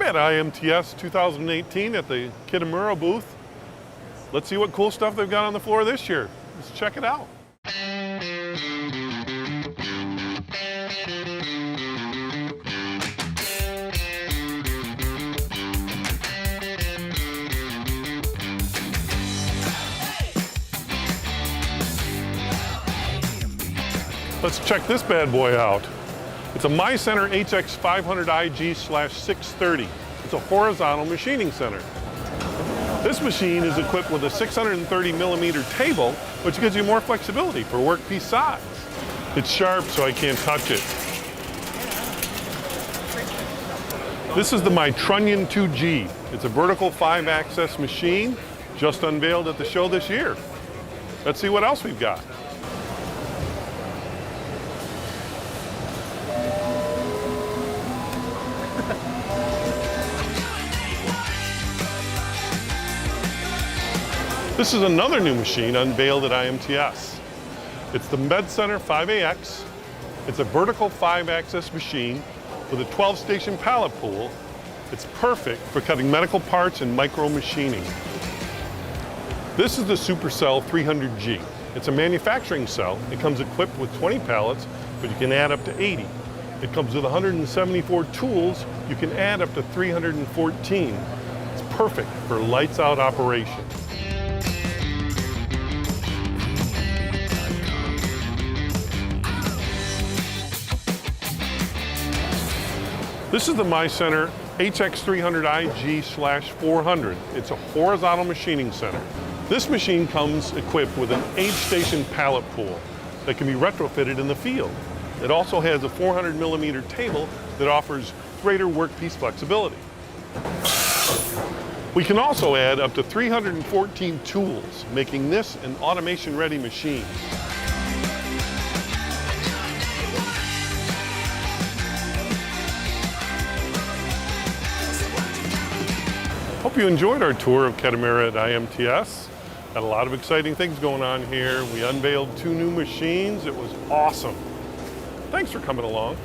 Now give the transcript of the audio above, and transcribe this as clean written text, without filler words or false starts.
at IMTS 2018 at the Kitamura booth. Let's see what cool stuff they've got on the floor this year. Let's check it out. Let's check this bad boy out. It's a MyCenter HX500IG/630. It's a horizontal machining center. This machine is equipped with a 630 millimeter table, which gives you more flexibility for workpiece size. It's sharp, so I can't touch it. This is the Trunnion 2G. It's a vertical 5-axis machine, just unveiled at the show this year. Let's see what else we've got. This is another new machine unveiled at IMTS. It's the MedCenter 5AX. It's a vertical 5-axis machine with a 12-station pallet pool. It's perfect for cutting medical parts and micro machining. This is the Supercell 300G. It's a manufacturing cell. It comes equipped with 20 pallets, but you can add up to 80. It comes with 174 tools. You can add up to 314. It's perfect for lights out operation. This is the MyCenter HX300IG/400. It's a horizontal machining center. This machine comes equipped with an 8-station pallet pool that can be retrofitted in the field. It also has a 400 millimeter table that offers greater workpiece flexibility. We can also add up to 314 tools, making this an automation-ready machine. Hope you enjoyed our tour of Kitamura at IMTS. Had a lot of exciting things going on here. We unveiled 2 new machines. It was awesome. Thanks for coming along.